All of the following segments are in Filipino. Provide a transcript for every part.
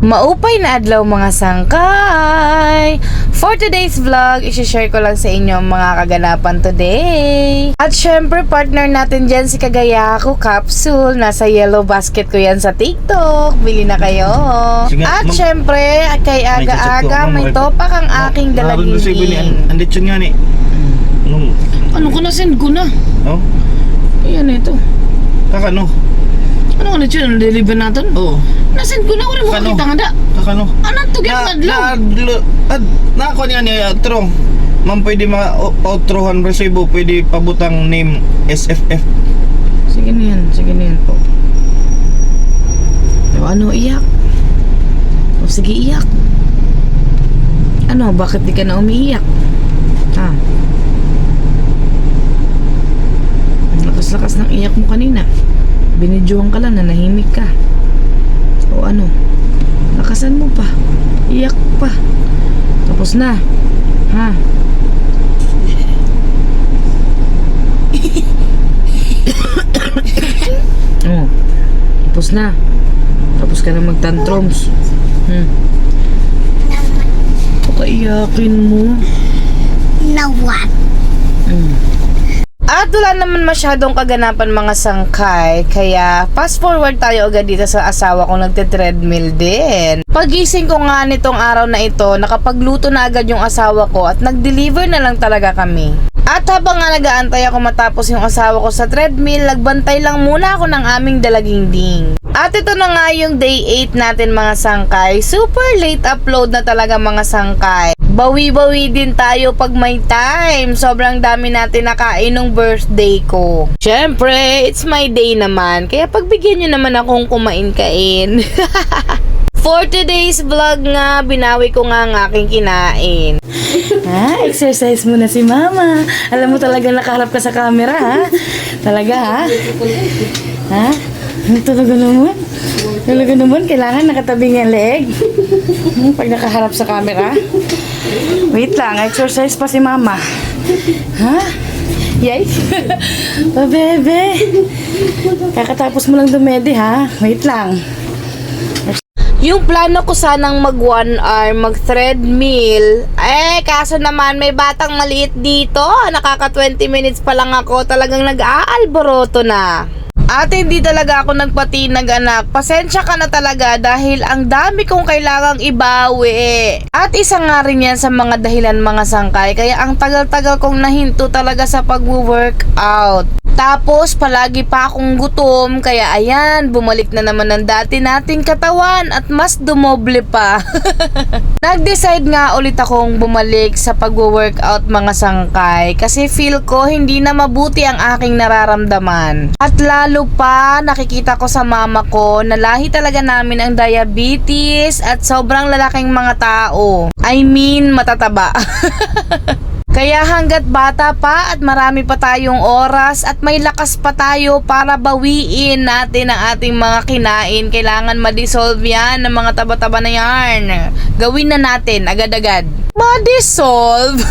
Maupay na adlaw mga sangkay! For today's vlog, isi-share ko lang sa inyo ang mga kaganapan today. At syempre, partner natin dyan si Kagayako Capsule. Nasa yellow basket ko yan sa TikTok. Bili na kayo. Sige, At syempre, kay aga-aga, may topak ang aking dalagin. Andit yun nga ni. Ano ko na send ko na? Oh? Ayan ito. Kakano? Ano ka na dyan? Deliver natin? Oo. Nasend ko na ako rin makakita nga da. Kakano? Anong tugyan madlaw? Nako niya ni outro. Ma'am, pwede ma-outrohan resibo, pwede pabutang name SFF. Sige na yan po. O, ano, iyak? O sige, iyak. Ano, bakit di ka na umiiyak? Ha? Ang lakas-lakas ng iyak mo kanina. Binidyohan ka lang na nahimik ka. O ano? Lakasan mo pa. Iyak pa. Tapos na. Ha? Oh. Tapos na. Tapos ka na mag-tantrums. Pakaiyakin mo. Now what? At wala naman masyadong kaganapan mga sangkay, kaya fast forward tayo agad dito sa asawa ko nagte-treadmill din. Pagising ko nga nitong araw na ito, nakapagluto na agad yung asawa ko at nag-deliver na lang talaga kami. At habang nga nag-aantay ako matapos yung asawa ko sa treadmill, nagbantay lang muna ako ng aming dalaging ding. At ito na nga yung day 8 natin mga sangkay. Super late upload na talaga mga sangkay. Bawi-bawi din tayo pag may time. Sobrang dami natin nakain nung birthday ko. Syempre, it's my day naman. Kaya pagbigyan nyo naman akong kumain-kain. For today's vlog nga, binawi ko nga ang aking kinain. Ha? Exercise mo na si mama. Alam mo talaga nakaharap ka sa camera, ha? Talaga, ha? Ha? Talaga naman? Talaga naman, kailangan nakatabing ang leeg. Pag nakaharap sa camera. Wait lang, exercise pa si mama. Ha? Yay? Bebe. Kakatapos mo lang dumedi, ha? Wait lang. Yung plano ko sanang mag 1 hour, mag treadmill. Kaso naman may batang maliit dito. Nakaka 20 minutes pa lang ako. Talagang nag-aalboroto na. At hindi talaga ako nagpatinag anak. Pasensya ka na talaga dahil ang dami kong kailangang ibawi. At isa nga rin yan sa mga dahilan mga sangkay. Kaya ang tagal-tagal kong nahinto talaga sa pag-workout. Tapos palagi pa akong gutom, kaya ayan, bumalik na naman ang dati nating katawan at mas dumoble pa. Nag-decide nga ulit akong bumalik sa pag-workout mga sangkay kasi feel ko hindi na mabuti ang aking nararamdaman. At lalo pa nakikita ko sa mama ko na lahi talaga namin ang diabetes at sobrang lalaking mga tao. I mean, matataba. Kaya hanggat bata pa at marami pa tayong oras at may lakas pa tayo para bawiin natin ang ating mga kinain, kailangan ma-dissolve yan ng mga taba-taba na yan. Gawin na natin agad-agad. Ma-dissolve?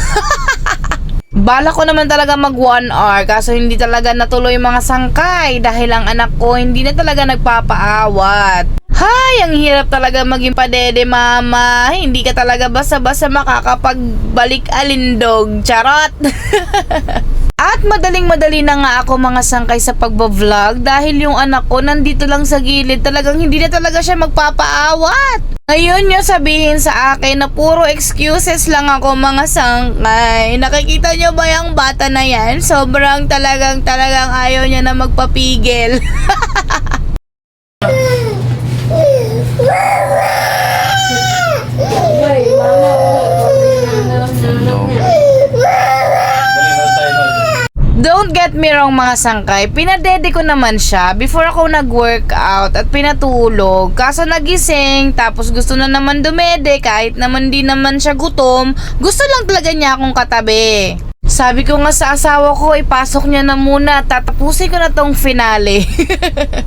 Bala ko naman talaga mag 1 hour kaso hindi talaga natuloy mga sangkay dahil ang anak ko hindi na talaga nagpapaawat. Hay, ang hirap talaga maging padede mama. Hindi ka talaga basta-basta makakapagbalik alindog. Charot! At madaling-madali na nga ako mga sangkay sa pagbablog dahil yung anak ko nandito lang sa gilid. Talagang hindi na talaga siya magpapaawat. Ngayon nyo sabihin sa akin na puro excuses lang ako mga sangkay. Nakikita nyo ba yung bata na yan? Sobrang talagang ayaw niya na magpapigil. Don't get me wrong mga sangkay, pinadede ko naman siya before ako nag-workout at pinatulog. Kaso nagising, tapos gusto na naman dumede kahit naman di naman siya gutom. Gusto lang talaga niya akong katabi. Sabi ko nga sa asawa ko, ipasok niya na muna, tatapusin ko na tong finale.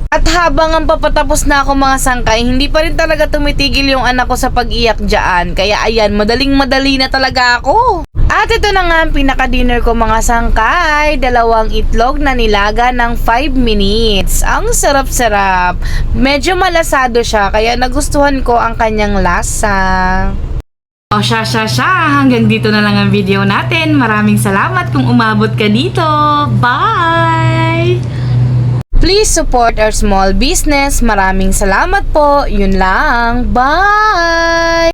At habang ang papatapos na ako mga sangkay, hindi pa rin talaga tumitigil yung anak ko sa pag-iyak dyan. Kaya ayan, madaling-madali na talaga ako. At ito na nga ang pinaka-dinner ko mga sangkay. 2 itlog na nilaga ng 5 minutes. Ang sarap-sarap. Medyo malasado siya kaya nagustuhan ko ang kanyang lasa. O siya. Hanggang dito na lang ang video natin. Maraming salamat kung umabot ka dito. Bye! Please support our small business. Maraming salamat po. Yun lang. Bye!